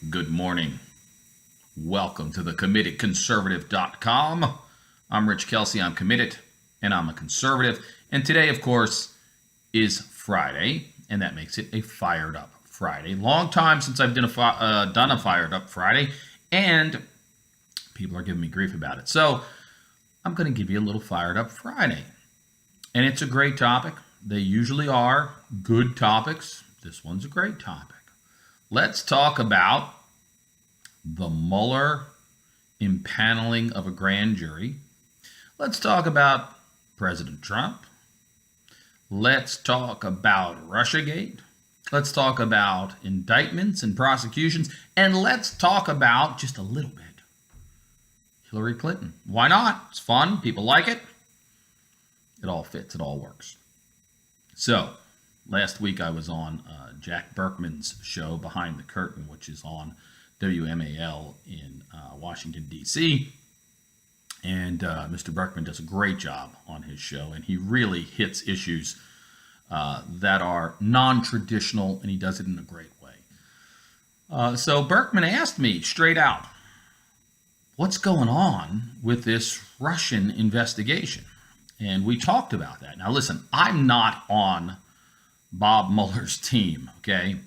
Good morning. Welcome to the CommittedConservative.com. I'm Rich Kelsey. I'm committed and I'm a conservative. And today, of course, is Friday, and that makes it a fired up Friday. Long time since I've done a fired up Friday, and people are giving me grief about it. So I'm going to give you a little fired up Friday. And it's a great topic. They usually are good topics. This one's a great topic. Let's talk about the Mueller impaneling of a grand jury. Let's talk about President Trump. Let's talk about Russiagate. Let's talk about indictments and prosecutions. And let's talk about, just a little bit, Hillary Clinton. Why not? It's fun. People like it. It all fits. It all works. So, last week I was on Jack Berkman's show, Behind the Curtain, which is on WMAL in Washington, D.C. And Mr. Berkman does a great job on his show, and he really hits issues that are non-traditional, and he does it in a great way. So Berkman asked me straight out, what's going on with this Russian investigation? And we talked about that. Now listen, I'm not on Bob Mueller's team, okay?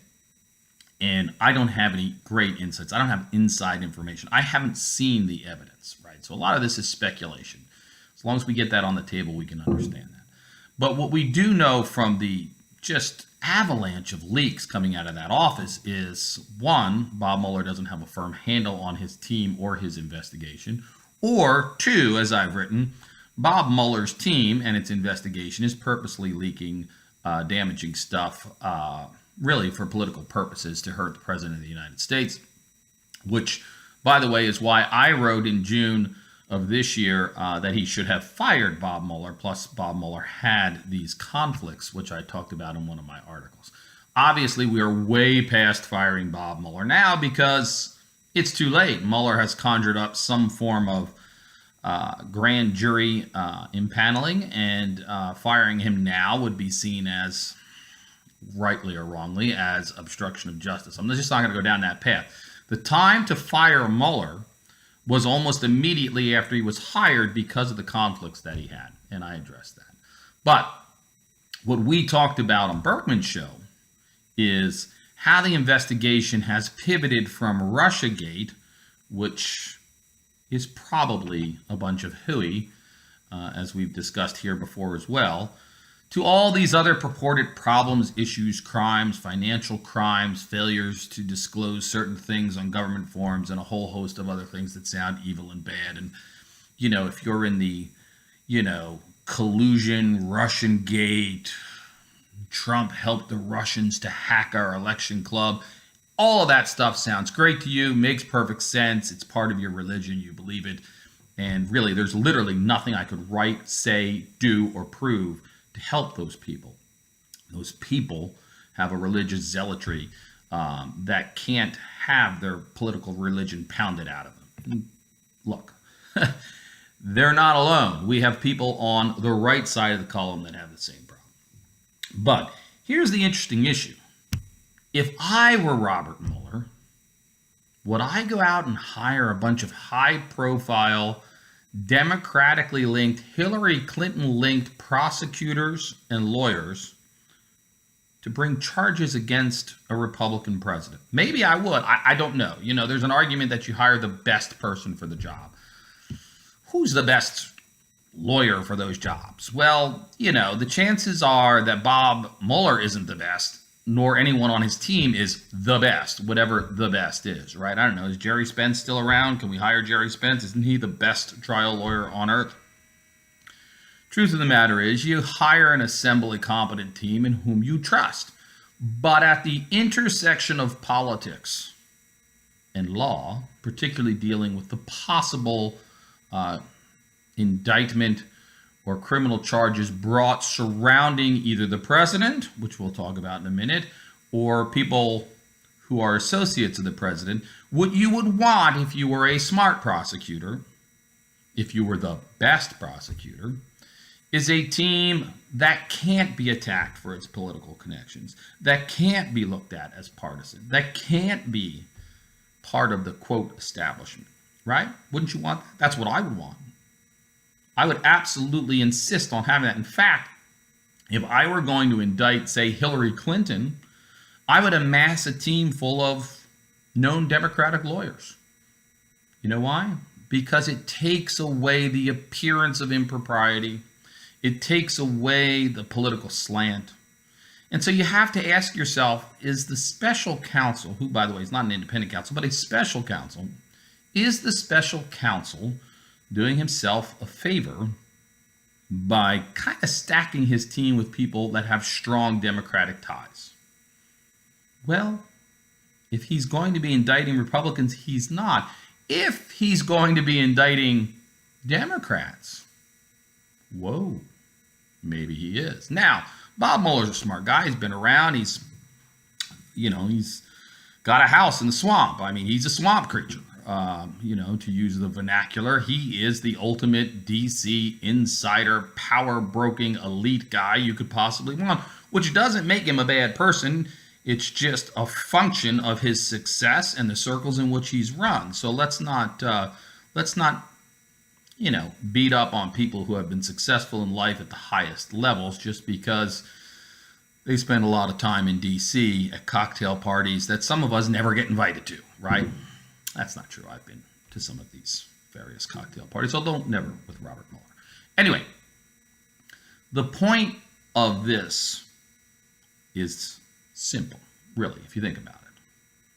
And I don't have any great insights. I don't have inside information. I haven't seen the evidence, right? So a lot of this is speculation. As long as we get that on the table, we can understand that. But what we do know from the just avalanche of leaks coming out of that office is, one, Bob Mueller doesn't have a firm handle on his team or his investigation. Or two, as I've written, Bob Mueller's team and its investigation is purposely leaking damaging stuff, really for political purposes to hurt the President of the United States, which, by the way, is why I wrote in June of this year that he should have fired Bob Mueller, plus Bob Mueller had these conflicts, which I talked about in one of my articles. Obviously, we are way past firing Bob Mueller now because it's too late. Mueller has conjured up some form of grand jury impaneling, and firing him now would be seen as, rightly or wrongly, as obstruction of justice. I'm just not going to go down that path. The time to fire Mueller was almost immediately after he was hired because of the conflicts that he had, and I addressed that. But what we talked about on Berkman's show is how the investigation has pivoted from Russiagate, which is probably a bunch of hooey, as we've discussed here before as well, to all these other purported problems, issues, crimes, financial crimes, failures to disclose certain things on government forms, and a whole host of other things that sound evil and bad. And, if you're in the, collusion, Russian gate, Trump helped the Russians to hack our election club, all of that stuff sounds great to you, makes perfect sense. It's part of your religion. You believe it. And really, there's literally nothing I could write, say, do, or prove to help those people. Those people have a religious zealotry that can't have their political religion pounded out of them. Look, they're not alone. We have people on the right side of the column that have the same problem. But here's the interesting issue. If I were Robert Mueller, would I go out and hire a bunch of high-profile, Democratically linked, Hillary Clinton-linked prosecutors and lawyers to bring charges against a Republican president? Maybe I would. I don't know. There's an argument that you hire the best person for the job. Who's the best lawyer for those jobs? Well, the chances are that Bob Mueller isn't the best, nor anyone on his team is the best, whatever the best is, right? I don't know. Is Jerry Spence still around? Can we hire Jerry Spence? Isn't he the best trial lawyer on earth? Truth of the matter is, you hire and assemble a competent team in whom you trust. But at the intersection of politics and law, particularly dealing with the possible indictment or criminal charges brought surrounding either the president, which we'll talk about in a minute, or people who are associates of the president, what you would want if you were a smart prosecutor, if you were the best prosecutor, is a team that can't be attacked for its political connections, that can't be looked at as partisan, that can't be part of the quote establishment, right? Wouldn't you want that? That's what I would want. I would absolutely insist on having that. In fact, if I were going to indict, say, Hillary Clinton, I would amass a team full of known Democratic lawyers. You know why? Because it takes away the appearance of impropriety. It takes away the political slant. And so you have to ask yourself, is the special counsel, who, by the way, is not an independent counsel, but a special counsel, is the special counsel doing himself a favor by kind of stacking his team with people that have strong Democratic ties? Well, if he's going to be indicting Republicans, he's not. If he's going to be indicting Democrats, whoa, maybe he is. Now, Bob Mueller's a smart guy. He's been around. He's got a house in the swamp. I mean, he's a swamp creature. To use the vernacular, he is the ultimate DC insider, power-broking elite guy you could possibly want, which doesn't make him a bad person. It's just a function of his success and the circles in which he's run. So let's not beat up on people who have been successful in life at the highest levels just because they spend a lot of time in DC at cocktail parties that some of us never get invited to, right? That's not true. I've been to some of these various cocktail parties, although never with Robert Mueller. Anyway, the point of this is simple, really, if you think about it.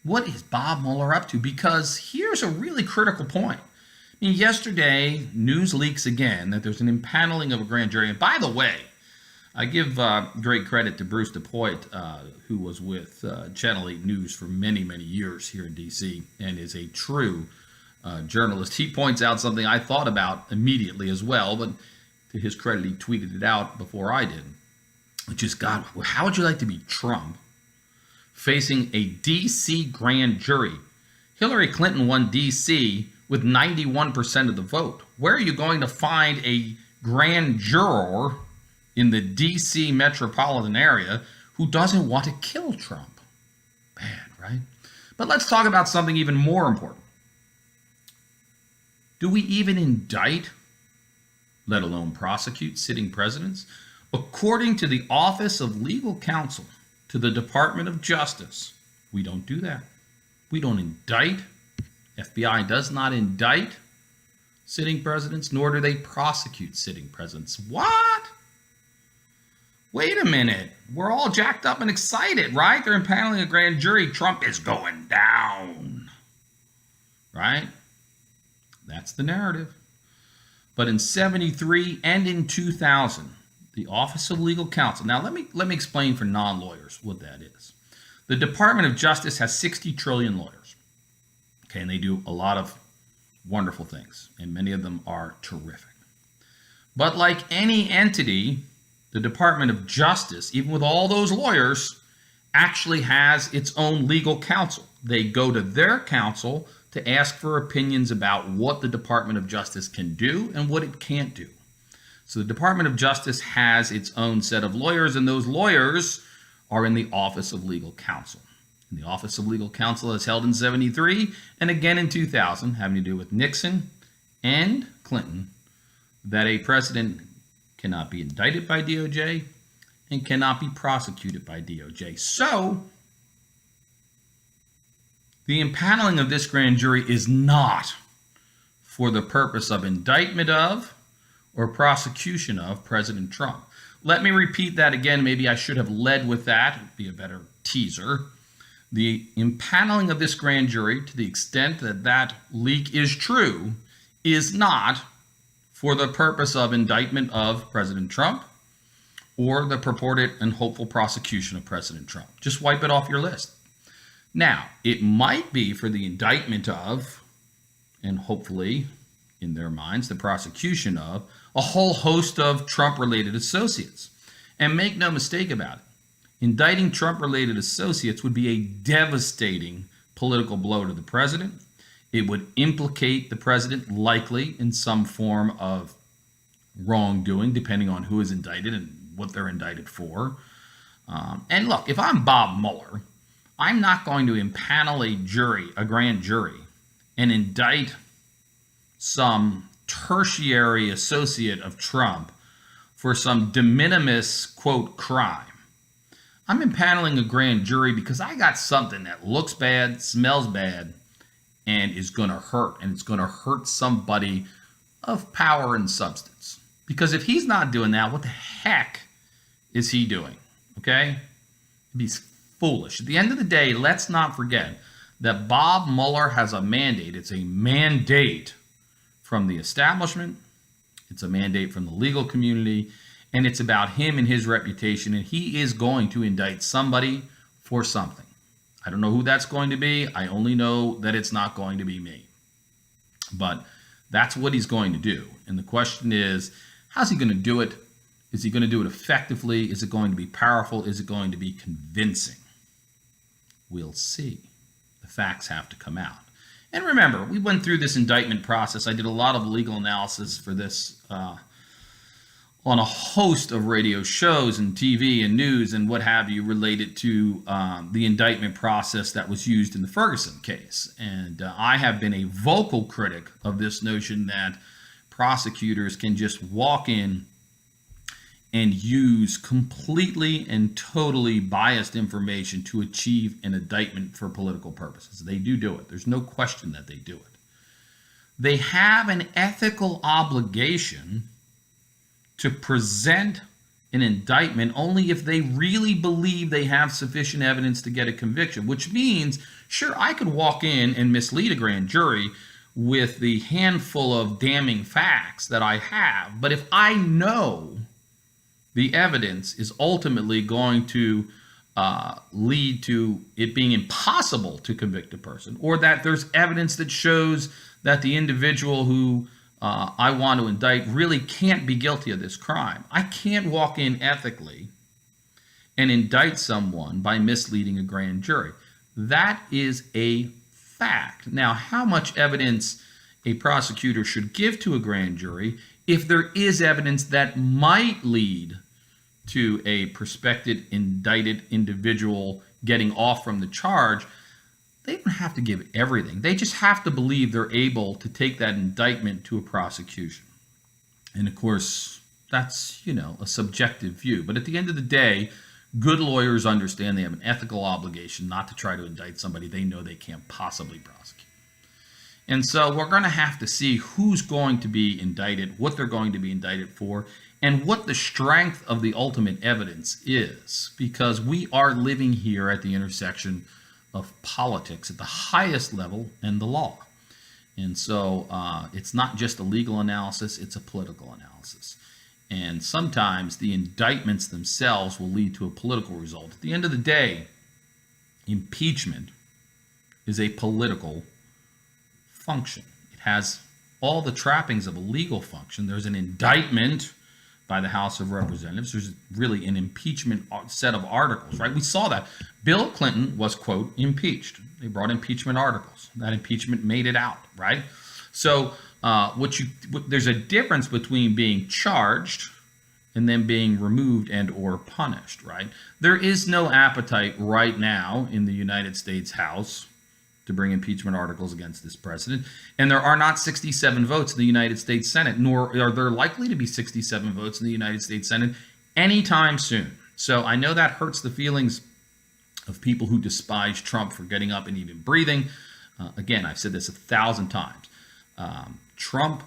What is Bob Mueller up to? Because here's a really critical point. I mean, yesterday, news leaks again that there's an impaneling of a grand jury. And by the way, I give great credit to Bruce DePoit, who was with Channel 8 News for many, many years here in D.C. and is a true journalist. He points out something I thought about immediately as well, but to his credit, he tweeted it out before I did, which is, God, how would you like to be Trump facing a D.C. grand jury? Hillary Clinton won D.C. with 91% of the vote. Where are you going to find a grand juror in the D.C. metropolitan area who doesn't want to kill Trump? Bad, right? But let's talk about something even more important. Do we even indict, let alone prosecute, sitting presidents? According to the Office of Legal Counsel to the Department of Justice, we don't do that. We don't indict. FBI does not indict sitting presidents, nor do they prosecute sitting presidents. What? Wait a minute. We're all jacked up and excited, right? They're impaneling a grand jury. Trump is going down. Right? That's the narrative. But in 1973 and in 2000, the Office of Legal Counsel. Now, let me explain for non-lawyers what that is. The Department of Justice has 60 trillion lawyers. Okay, and they do a lot of wonderful things, and many of them are terrific. But like any entity, the Department of Justice, even with all those lawyers, actually has its own legal counsel. They go to their counsel to ask for opinions about what the Department of Justice can do and what it can't do. So the Department of Justice has its own set of lawyers, and those lawyers are in the Office of Legal Counsel. And the Office of Legal Counsel is held in 1973 and again in 2000, having to do with Nixon and Clinton, that a president cannot be indicted by DOJ and cannot be prosecuted by DOJ. So the impaneling of this grand jury is not for the purpose of indictment of or prosecution of President Trump. Let me repeat that again. Maybe I should have led with that. It'd be a better teaser. The impaneling of this grand jury, to the extent that that leak is true, is not for the purpose of indictment of President Trump or the purported and hopeful prosecution of President Trump. Just wipe it off your list. Now, it might be for the indictment of, and hopefully, in their minds, the prosecution of, a whole host of Trump-related associates. And make no mistake about it, indicting Trump-related associates would be a devastating political blow to the president. It would implicate the president likely in some form of wrongdoing, depending on who is indicted and what they're indicted for. And look, if I'm Bob Mueller, I'm not going to impanel a grand jury, and indict some tertiary associate of Trump for some de minimis, quote, crime. I'm impaneling a grand jury because I got something that looks bad, smells bad, and is going to hurt. And it's going to hurt somebody of power and substance. Because if he's not doing that, what the heck is he doing? Okay? He's foolish. At the end of the day, let's not forget that Bob Mueller has a mandate. It's a mandate from the establishment. It's a mandate from the legal community. And it's about him and his reputation. And he is going to indict somebody for something. I don't know who that's going to be. I only know that it's not going to be me. But that's what he's going to do. And the question is, how's he going to do it? Is he going to do it effectively? Is it going to be powerful? Is it going to be convincing? We'll see. The facts have to come out. And remember, we went through this indictment process. I did a lot of legal analysis for this on a host of radio shows and TV and news and what have you related to the indictment process that was used in the Ferguson case. And I have been a vocal critic of this notion that prosecutors can just walk in and use completely and totally biased information to achieve an indictment for political purposes. They do it. There's no question that they do it. They have an ethical obligation to present an indictment only if they really believe they have sufficient evidence to get a conviction, which means, sure, I could walk in and mislead a grand jury with the handful of damning facts that I have, but if I know the evidence is ultimately going to lead to it being impossible to convict a person, or that there's evidence that shows that the individual who I want to indict really can't be guilty of this crime, I can't walk in ethically and indict someone by misleading a grand jury. That is a fact. Now, how much evidence a prosecutor should give to a grand jury, if there is evidence that might lead to a prospective indicted individual getting off from the charge, they don't have to give everything. They just have to believe they're able to take that indictment to a prosecution. And of course, that's, a subjective view. But at the end of the day, good lawyers understand they have an ethical obligation not to try to indict somebody they know they can't possibly prosecute. And so we're going to have to see who's going to be indicted, what they're going to be indicted for, and what the strength of the ultimate evidence is. Because we are living here at the intersection of politics at the highest level and the law. And so it's not just a legal analysis, it's a political analysis. And sometimes the indictments themselves will lead to a political result. At the end of the day, impeachment is a political function. It has all the trappings of a legal function. There's an indictment by the House of Representatives. There's really an impeachment set of articles, right? We saw that. Bill Clinton was, quote, impeached. They brought impeachment articles. That impeachment made it out, right? So there's a difference between being charged and then being removed and or punished, right? There is no appetite right now in the United States House to bring impeachment articles against this president. And there are not 67 votes in the United States Senate, nor are there likely to be 67 votes in the United States Senate anytime soon. So I know that hurts the feelings of people who despise Trump for getting up and even breathing. Again, I've said this 1,000 times. Trump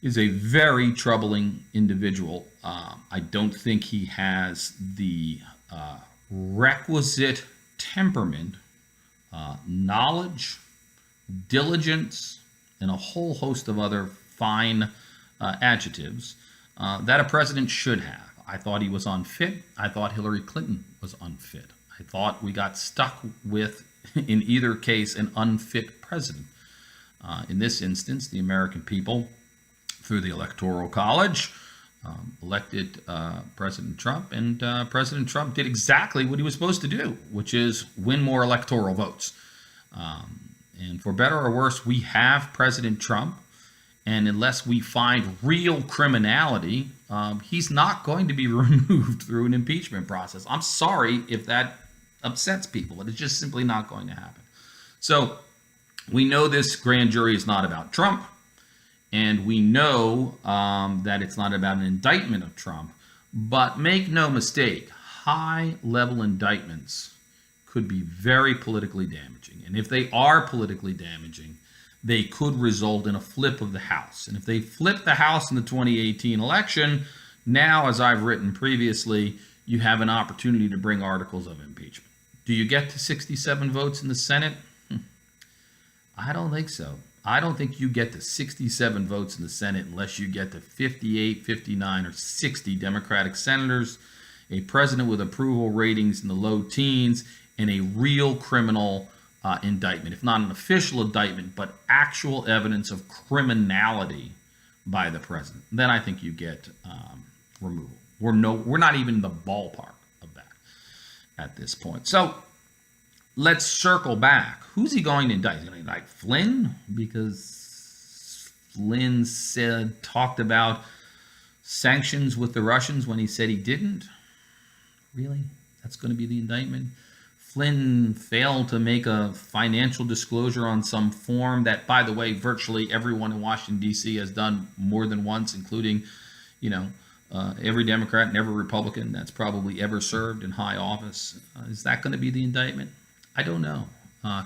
is a very troubling individual. I don't think he has the requisite temperament, knowledge, diligence, and a whole host of other fine adjectives that a president should have. I thought he was unfit. I thought Hillary Clinton was unfit. I thought we got stuck with, in either case, an unfit president. In this instance, the American people, through the Electoral College, elected President Trump, and President Trump did exactly what he was supposed to do, which is win more electoral votes. And for better or worse, we have President Trump, and unless we find real criminality, he's not going to be removed through an impeachment process. I'm sorry if that upsets people, but it's just simply not going to happen. So we know this grand jury is not about Trump, and we know that it's not about an indictment of Trump. But make no mistake, high-level indictments could be very politically damaging. And if they are politically damaging, they could result in a flip of the House. And if they flip the House in the 2018 election, now, as I've written previously, you have an opportunity to bring articles of impeachment. Do you get to 67 votes in the Senate? I don't think so. I don't think you get to 67 votes in the Senate unless you get to 58, 59, or 60 Democratic senators, a president with approval ratings in the low teens, and a real criminal indictment. If not an official indictment, but actual evidence of criminality by the president. Then I think you get removal. We're not even in the ballpark of that at this point. So let's circle back. Who's he going to indict? He's going to indict Flynn because Flynn talked about sanctions with the Russians when he said he didn't. Really? That's going to be the indictment? Flynn failed to make a financial disclosure on some form that, by the way, virtually everyone in Washington, D.C. has done more than once, including, every Democrat and every Republican that's probably ever served in high office. Is that going to be the indictment? I don't know.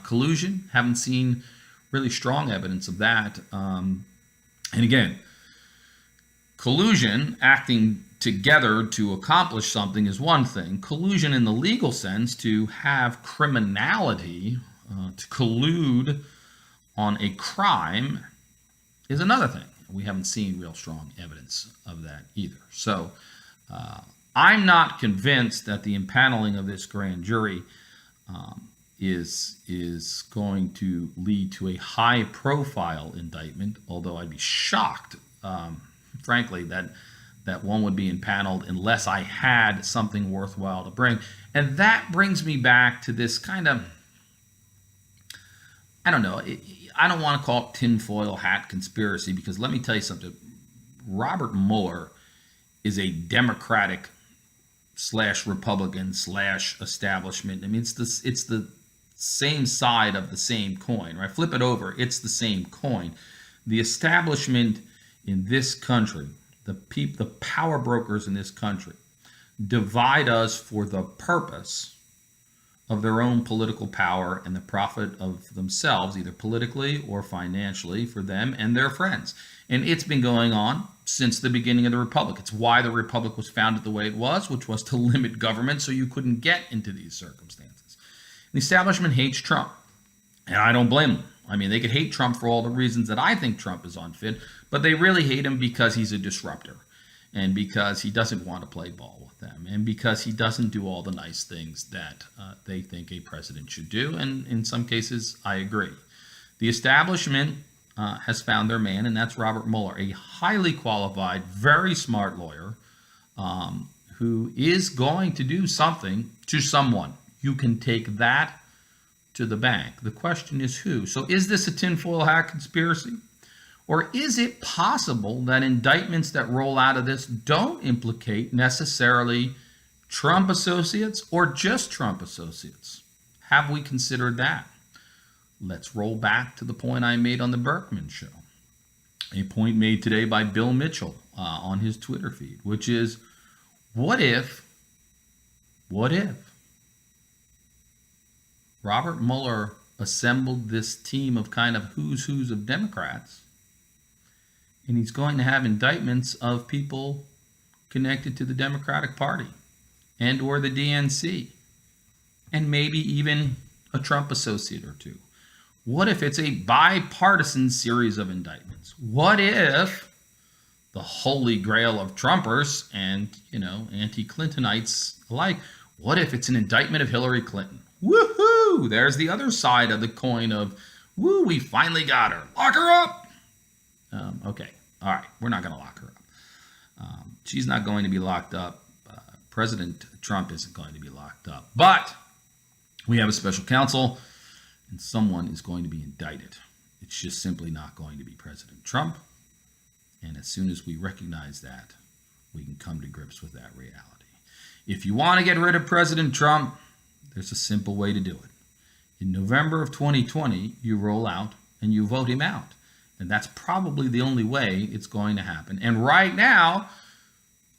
Collusion, haven't seen really strong evidence of that. And again, collusion, acting together to accomplish something, is one thing. Collusion in the legal sense, to have criminality, to collude on a crime, is another thing. We haven't seen real strong evidence of that either. So I'm not convinced that the impaneling of this grand jury is going to lead to a high-profile indictment, although I'd be shocked, frankly, that one would be impaneled unless I had something worthwhile to bring. And that brings me back to this kind of, I don't know, I don't want to call it tinfoil hat conspiracy, because let me tell you something. Robert Mueller is a Democratic / Republican / establishment. I mean, it's the same side of the same coin, right? Flip it over, it's the same coin. The establishment in this country, the power brokers in this country, divide us for the purpose of their own political power and the profit of themselves, either politically or financially, for them and their friends. And it's been going on since the beginning of the Republic. It's why the Republic was founded the way it was, which was to limit government so you couldn't get into these circumstances. The establishment hates Trump, and I don't blame them. I mean, they could hate Trump for all the reasons that I think Trump is unfit, but they really hate him because he's a disruptor, and because he doesn't want to play ball with them, and because he doesn't do all the nice things that they think a president should do. And in some cases, I agree. The establishment has found their man, and that's Robert Mueller, a highly qualified, very smart lawyer who is going to do something to someone. You can take that to the bank. The question is who. So is this a tinfoil hat conspiracy? Or is it possible that indictments that roll out of this don't implicate necessarily Trump associates or just Trump associates? Have we considered that? Let's roll back to the point I made on the Berkman show. A point made today by Bill Mitchell on his Twitter feed, which is, what if Robert Mueller assembled this team of kind of who's of Democrats, and he's going to have indictments of people connected to the Democratic Party and or the DNC, and maybe even a Trump associate or two? What if it's a bipartisan series of indictments? What if the holy grail of Trumpers and, anti-Clintonites alike, what if it's an indictment of Hillary Clinton? Woohoo! There's the other side of the coin of, woo, we finally got her. Lock her up! Okay, all right, we're not going to lock her up. She's not going to be locked up. President Trump isn't going to be locked up. But we have a special counsel, and someone is going to be indicted. It's just simply not going to be President Trump. And as soon as we recognize that, we can come to grips with that reality. If you want to get rid of President Trump, There's a simple way to do it. In November of 2020, you roll out and you vote him out. And that's probably the only way it's going to happen. And right now,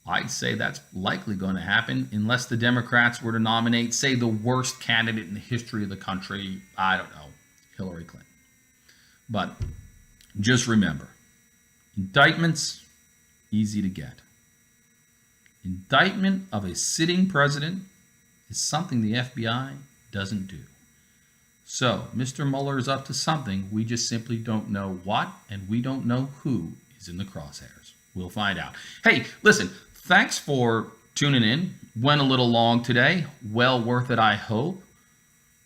I'd say that's likely going to happen unless the Democrats were to nominate, say, the worst candidate in the history of the country. I don't know, Hillary Clinton. But just remember, indictments, easy to get. Indictment of a sitting president is something the FBI doesn't do. So, Mr. Mueller is up to something. We just simply don't know what, and we don't know who is in the crosshairs. We'll find out. Hey, listen, thanks for tuning in. Went a little long today. Well worth it, I hope.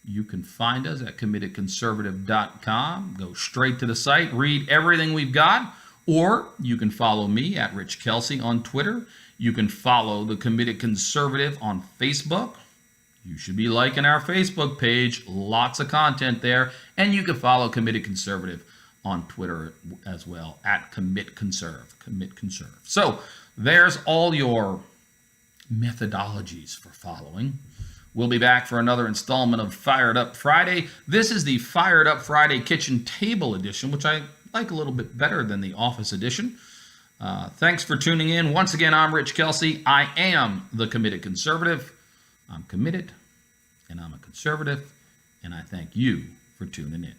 You can find us at committedconservative.com. Go straight to the site, read everything we've got, or you can follow me at Rich Kelsey on Twitter. You can follow the Committed Conservative on Facebook. You should be liking our Facebook page. Lots of content there. And you can follow Committed Conservative on Twitter as well, at Commit Conserve. Commit Conserve. So there's all your methodologies for following. We'll be back for another installment of Fired Up Friday. This is the Fired Up Friday Kitchen Table Edition, which I like a little bit better than the Office Edition. Thanks for tuning in. Once again, I'm Rich Kelsey. I am the Committed Conservative. I'm committed, and I'm a conservative, and I thank you for tuning in.